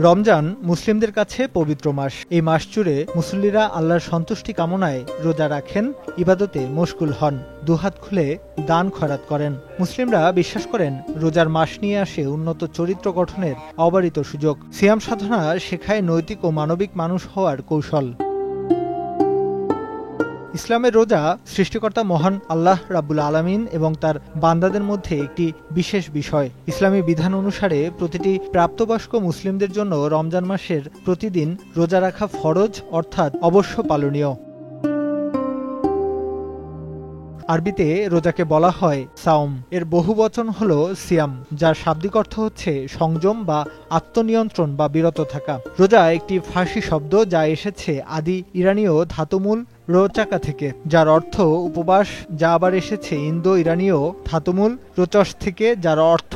রমজান মুসলিমদের কাছে পবিত্র মাস। এই মাস জুড়ে মুসল্লিরা আল্লাহর সন্তুষ্টি কামনায় রোজা রাখেন, ইবাদতে মশগুল হন, দুহাত খুলে দান খয়রাত করেন। মুসলিমরা বিশ্বাস করেন রোজার মাস নিয়ে আসে উন্নত চরিত্র গঠনের অবারিত সুযোগ। সিয়াম সাধনা শেখায় নৈতিক ও মানবিক মানুষ হওয়ার কৌশল। ইসলামের রোজা সৃষ্টিকর্তা মহান আল্লাহ রাব্বুল আলামিন এবং তার বান্দাদের মধ্যে একটি বিশেষ বিষয়। ইসলামী বিধান অনুসারে প্রতিটি প্রাপ্তবয়স্ক মুসলিমদের জন্য রমজান মাসের প্রতিদিন রোজা রাখা ফরজ, অর্থাৎ অবশ্য পালনীয়। আরবিতে রোজাকে বলা হয় সাওম। এর বহুবচন হল সিয়াম, যার শাব্দিক অর্থ হচ্ছে সংযম বা আত্মনিয়ন্ত্রণ বা বিরত থাকা। রোজা একটি ফার্সি শব্দ যা এসেছে আদি ইরানীয় ধাতুমূল রোচাকা থেকে, যার অর্থ উপবাস, যা আবার এসেছে ইন্দো ইরানীয় ধাতুমূল রোচস থেকে, যার অর্থ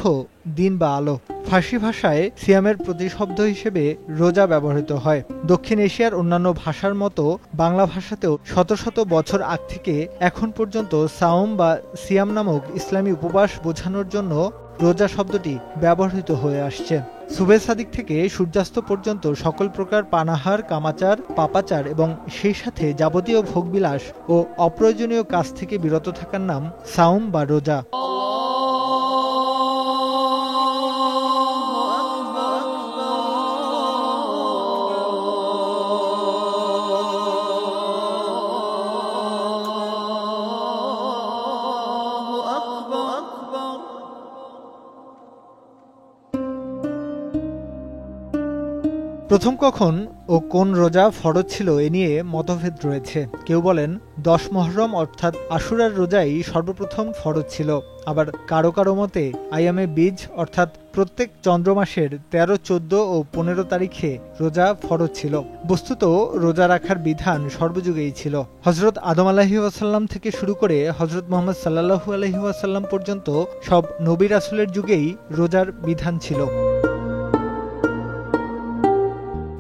দিন বা আলো। ফার্সি ভাষায় সিয়ামের প্রতিশব্দ হিসেবে রোজা ব্যবহৃত হয়। দক্ষিণ এশিয়ার অন্যান্য ভাষার মতো বাংলা ভাষাতেও শত শত বছর আগ থেকে এখন পর্যন্ত সাওম বা সিয়াম নামক ইসলামী উপবাস বোঝানোর জন্য রোজা শব্দটি ব্যবহৃত হয়ে আসছে। সুবে সাদিক থেকে সূর্যাস্ত পর্যন্ত সকল প্রকার পানাহার, কামাচার, পাপাচার এবং সেই সাথে যাবতীয় ভোগবিলাস ও অপ্রয়োজনীয় কাজ থেকে বিরত থাকার নাম সাওম বা রোজা। প্রথম কখন ও কোন রোজা ফরজ ছিল এ নিয়ে মতভেদ রয়েছে। কেউ বলেন 10 মুহররম অর্থাৎ আশুরার রোজাই সর্বপ্রথম ফরজ ছিল। আবার কারো কারো মতে আইয়ামে বীজ অর্থাৎ প্রত্যেক চন্দ্রমাসের 13, 14 ও 15 তারিখে রোজা ফরজ ছিল। বস্তুত রোজা রাখার বিধান সর্বযুগেই ছিল। হযরত আদম আলাইহিস সালাম থেকে শুরু করে হযরত মুহাম্মদ সাল্লাল্লাহু আলাইহি ওয়াসাল্লাম পর্যন্ত সব নবী রাসূলের যুগেই রোজার বিধান ছিল।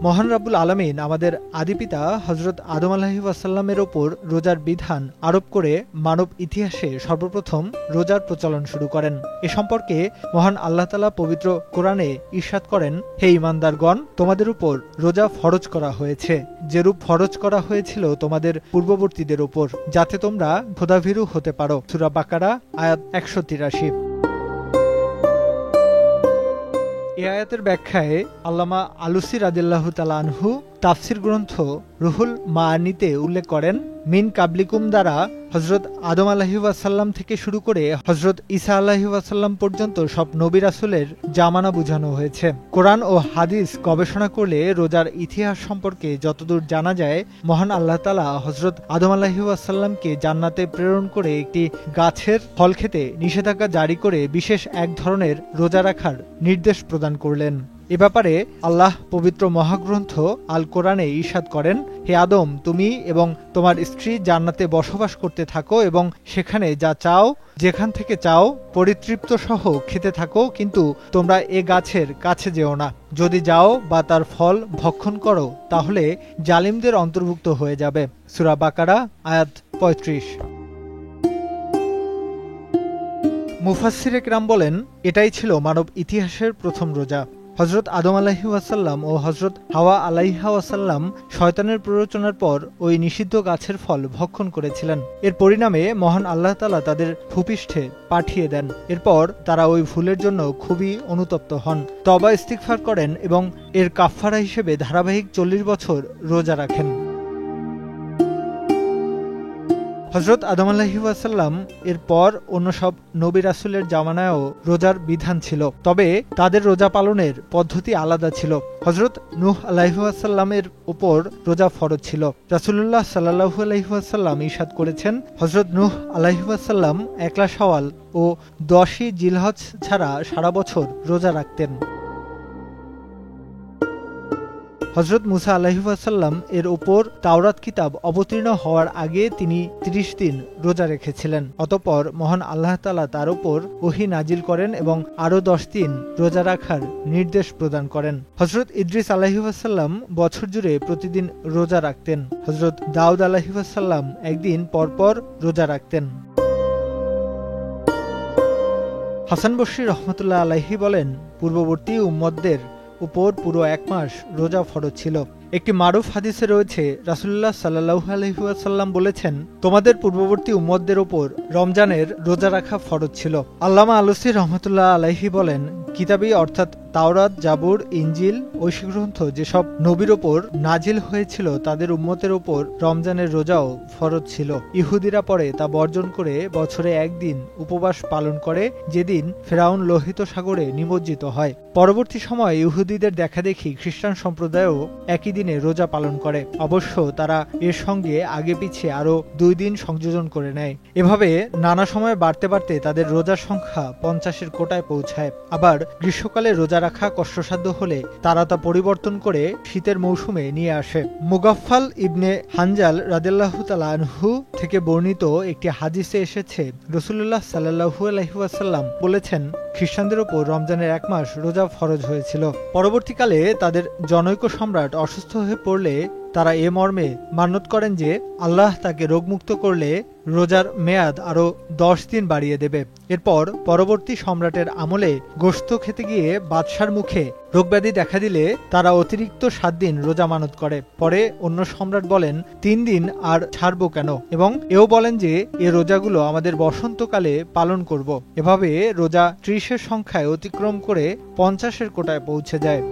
মহান রাব্বুল আলামিন আমাদের আদিপিতা হযরত আদম আলাইহিস সালামের ওপর রোজার বিধান আরোপ করে মানব ইতিহাসে সর্বপ্রথম রোজার প্রচলন শুরু করেন। এ সম্পর্কে মহান আল্লাহ তাআলা পবিত্র কোরআনে ইরশাদ করেন, হে ঈমানদারগণ, তোমাদের উপর রোজা ফরজ করা হয়েছে, যেরূপ ফরজ করা হয়েছিল তোমাদের পূর্ববর্তীদের উপর, যাতে তোমরা খোদাভীরু হতে পারো। সূরা বাকারা আয়াত 183। এই আয়াতের ব্যাখ্যায় আল্লামা আলুসি রাদিয়াল্লাহু তাআলা আনহু তাফসির গ্রন্থ রুহুল মাআনিতে উল্লেখ করেন, মিন কাবলিকুম দ্বারা হযরত আদম আলাইহিস সালাম থেকে শুরু করে হযরত ঈসা আলাইহিস সালাম পর্যন্ত সব নবী রাসূলের জামানা বোঝানো হয়েছে। কোরআন ও হাদিস গবেষণা করলে রোজার ইতিহাস সম্পর্কে যতদূর জানা যায়, মহান আল্লাহ তাআলা হযরত আদম আলাইহিস সালামকে জান্নাতে প্রেরণ করে একটি গাছের ফল খেতে নিষেধাজ্ঞা জারি করে বিশেষ এক ধরনের রোজা রাখার নির্দেশ প্রদান করলেন। এ ব্যাপারে আল্লাহ পবিত্র মহাগ্রন্থ আল কোরআনে ইরশাদ করেন, হে আদম, তুমি এবং তোমার স্ত্রী জান্নাতে বসবাস করতে থাকো এবং সেখানে যা চাও যেখান থেকে চাও পরিতৃপ্ত সহ খেতে থাকো, কিন্তু তোমরা এ গাছের কাছে যেও না। যদি যাও বা তার ফল ভক্ষণ করো তাহলে জালিমদের অন্তর্ভুক্ত হয়ে যাবে। সূরা বাকারা আয়াত 35। মুফাসসিরে কেরাম বলেন, এটাই ছিল মানব ইতিহাসের প্রথম রোজা। হযরত আদম আলাইহিস সালাম ও হযরত হাওয়া আলাইহা সালাম শয়তানের প্ররোচনার পর ওই নিষিদ্ধ গাছের ফল ভক্ষণ করেছিলেন। এর পরিণামে মহান আল্লাহ তাআলা তাদের ভূপৃষ্ঠে পাঠিয়ে দেন। এরপর তারা ওই ভুলের জন্য খুবই অনুতপ্ত হন, তওবা ইস্তিগফার করেন এবং এর কাফফারা হিসেবে ধারাবাহিক 40 বছর রোজা রাখেন। হযরত আদম আলাইহিস সালাম এর পর অন্য সব নবী রাসূলের জামানায়ও রোজার বিধান ছিল, তবে তাদের রোজা পালনের পদ্ধতি আলাদা ছিল। হযরত নূহ আলাইহিস সালামের উপর রোজা ফরজ ছিল। রাসূলুল্লাহ সাল্লাল্লাহু আলাইহি ওয়াসাল্লাম ইরশাদ করেছেন, হযরত নূহ আলাইহিস সালাম 1 শাওয়াল ও 10 জিলহজ ছাড়া সারা বছর রোজা রাখতেন। হযরত মুসা আলাইহিসসালাম এর উপর তাওরাত কিতাব অবতীর্ণ হওয়ার আগে তিনি ৩০ দিন রোজা রেখেছিলেন। অতঃপর মহান আল্লাহ তাআলা তার উপর ওহী নাজিল করেন এবং আরও ১০ দিন রোজা রাখার নির্দেশ প্রদান করেন। হযরত ইদ্রিস আলাইহিসসালাম বছর জুড়ে প্রতিদিন রোজা রাখতেন। হযরত দাউদ আলাইহিসসালাম একদিন পরপর রোজা রাখতেন। হাসান বসরি রহমতুল্লাহ আলাইহি বলেন, পূর্ববর্তী উম্মতদের উপর পুরো ১ মাস রোজা ফরজ ছিল। একটি মারুফ হাদিসে রয়েছে, রাসূলুল্লাহ সাল্লাল্লাহু আলাইহি ওয়াসাল্লাম বলেছেন, তোমাদের পূর্ববর্তী উম্মতদের উপর রমজানের রোজা রাখা ফরজ ছিল। আল্লামা আলুসি রহমতুল্লাহ আলাইহি বলেন, কিতাবী অর্থাৎ তাওরাত, জাবুর, ইনজিল, ঐশী গ্রন্থ যেসব নবীর ওপর নাজিল হয়েছিল তাদের উম্মতের ওপর রমজানের রোজাও ফরজ ছিল। ইহুদিরা পরে তা বর্জন করে বছরে একদিন উপবাস পালন করে, যেদিন ফেরাউন লোহিত সাগরে নিমজ্জিত হয়। পরবর্তী সময়ে ইহুদিদের দেখাদেখি খ্রিস্টান সম্প্রদায়ও একই দিনে রোজা পালন করে। অবশ্য তারা এর সঙ্গে আগে পিছিয়ে আরও ২ দিন সংযোজন করে নেয়। এভাবে নানা সময়ে বাড়তে বাড়তে তাদের রোজার সংখ্যা ৫০-এর কোটায় পৌঁছায়। আবার গ্রীষ্মকালে রোজা রাখা কষ্টসাধ্য হলে তারা তা পরিবর্তন করে শীতের মৌসুমে নিয়ে আসে। মুগাফফাল ইবনে হানজাল রাদিয়াল্লাহু তাআলা আনহু থেকে বর্ণিত একটি হাদিসে এসেছে, রাসূলুল্লাহ সাল্লাল্লাহু আলাইহি ওয়াসাল্লাম বলেছেন, খ্রিস্টানদের ওপর রমজানের ১ মাস রোজা ফরজ হয়েছিল। পরবর্তীকালে তাদের জনৈক সম্রাট অসুস্থ হয়ে পড়লে তারা এ মর্মে মান্যত করেন যে আল্লাহ তাকে রোগমুক্ত করলে রোজার মেয়াদ আরও ১০ দিন বাড়িয়ে দেবে। এরপর পরবর্তী সম্রাটের আমলে গোশত খেতে গিয়ে বাদশার মুখে রোগব্যাধি দেখা দিলে তারা অতিরিক্ত ৭ দিন রোজা মানত করে। পরে অন্য সম্রাট বলেন, ৩ দিন আর ছাড়ব কেন, এবং এও বলেন যে এ রোজাগুলো আমাদের বসন্তকালে পালন করব। এভাবে রোজা ৩০-এর সংখ্যায় অতিক্রম করে ৫০-এর কোটায় পৌঁছে যায়।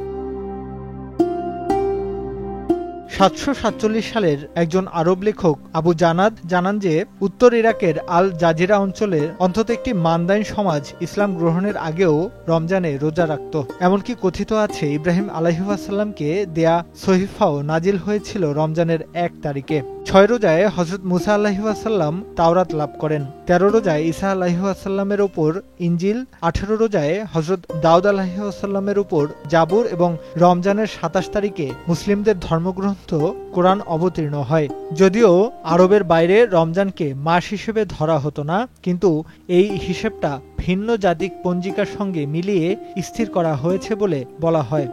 ৭৪৭ সালের একজন আরব লেখক আবু জানাদ জানান যে উত্তর ইরাকের আল জাজিরা অঞ্চলের অন্তত একটি মান্দাইন সমাজ ইসলাম গ্রহণের আগেও রমজানে রোজা রাখত। এমনকি কথিত আছে ইব্রাহিম আলাইহিসসালামকে দেয়া সহিফাও নাজিল হয়েছিল রমজানের ১ তারিখে। ৬ রোজায় হযরত মুসা আলাইহিসসালাম তাওরাত লাভ করেন। ১৩ রোজায় ঈসা আলাইহিসসালামের উপর ইনজিল, ১৮ রোজায় হযরত দাউদ আলাইহিসসালামের উপর জাবুর এবং রমজানের ২৭ তারিখে মুসলিমদের ধর্মগ্রন্থ কোরআন অবতীর্ণ হয়। যদিও আরবের বাইরে রমজানকে মাস হিসেবে ধরা হতো না, কিন্তু এই হিসেবটা ভিন্ন জাতিক পঞ্জিকার সঙ্গে মিলিয়ে স্থির করা হয়েছে বলে বলা হয়।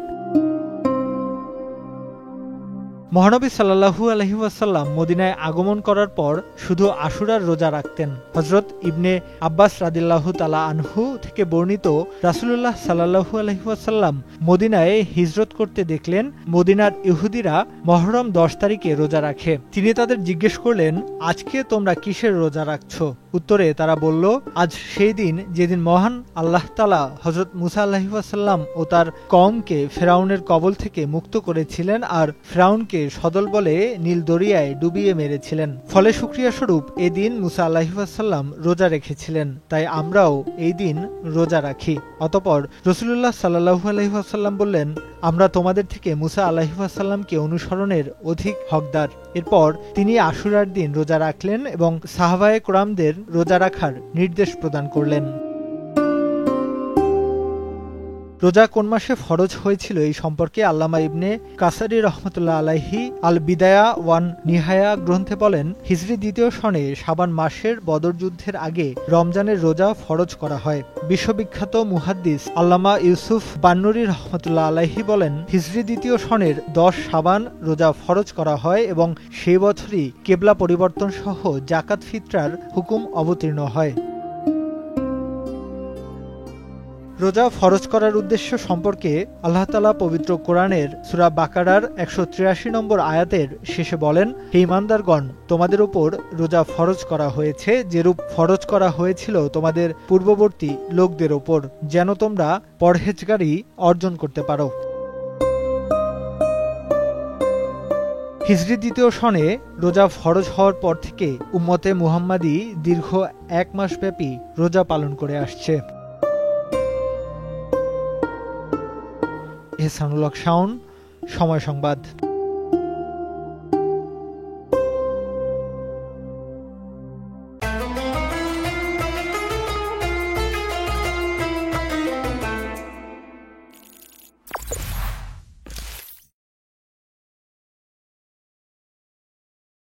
মহানবী সাল্লাল্লাহু আলাইহি ওয়াসাল্লাম মদিনায় আগমন করার পর শুধু আশুরার রোজা রাখতেন। হযরত ইবনে আব্বাস রাদিয়াল্লাহু তাআলা আনহু থেকে বর্ণিত, রাসূলুল্লাহ সাল্লাল্লাহু আলাইহি ওয়াসাল্লাম মদিনায় হিজরত করতে দেখলেন মদিনার ইহুদিরা মুহররম ১০ তারিখে রোজা রাখে। তিনি তাদের জিজ্ঞেস করলেন, আজকে তোমরা কিসের রোজা রাখছো? উত্তরে তারা বলল, আজ সেই দিন যেদিন মহান আল্লাহ তাআলা হযরত মুসা আলাইহিস সালাম ও তার কওমকে ফেরাউনের কবল থেকে মুক্ত করেছিলেন আর ফেরাউনকে সদল বলে নীল দরিয়ায় ডুবিয়ে মেরেছিলেন। ফলে শুকরিয়া স্বরূপ এদিন মুসা আলাইহিস সালাম রোজা রেখেছিলেন, তাই আমরাও এই দিন রোজা রাখি। অতঃপর রাসূলুল্লাহ সাল্লাল্লাহু আলাইহি ওয়াসাল্লাম বললেন, আমরা তোমাদের থেকে মুসা আলাইহিস সালামকে অনুসরণের অধিক হকদার। এরপর তিনি আশুরার দিন রোজা রাখলেন এবং সাহাবায়ে কেরামদের রোজা রাখার নির্দেশ প্রদান করলেন। রোজা কোন মাসে ফরজ হয়েছিল এই সম্পর্কে আল্লামা ইবনে কাসারি রহমতুল্লাহ আলাইহি আল বিদায়া ওয়ান নিহায়া গ্রন্থে বলেন, হিজরি ২য় সনে শাবান মাসের বদর যুদ্ধের আগে রমজানের রোজা ফরজ করা হয়। বিশ্ববিখ্যাত মুহাদ্দিস আল্লামা ইউসুফ বান্নুরী রহমতুল্লাহ আলাইহি বলেন, হিজরি ২য় সনের ১০ শাবান রোজা ফরজ করা হয় এবং সেই বছরই কেবলা পরিবর্তন সহ জাকাত ফিতরার হুকুম অবতীর্ণ হয়। রোজা ফরজ করার উদ্দেশ্য সম্পর্কে আল্লাহ তাআলা পবিত্র কোরআনের সূরা বাকারার ১৮৩ নম্বর আয়াতের শেষে বলেন, হে ঈমানদারগণ, তোমাদের উপর রোজা ফরজ করা হয়েছে যেরূপ ফরজ করা হয়েছিল তোমাদের পূর্ববর্তী লোকদের উপর, যেন তোমরা পরহেজগারি অর্জন করতে পারো। হিজরি ২য় সনে রোজা ফরজ হওয়ার পর থেকে উম্মতে মুহাম্মাদী দীর্ঘ ১ মাসব্যাপী রোজা পালন করে আসছে। এহসানুল হক শাওন, সময় সংবাদ।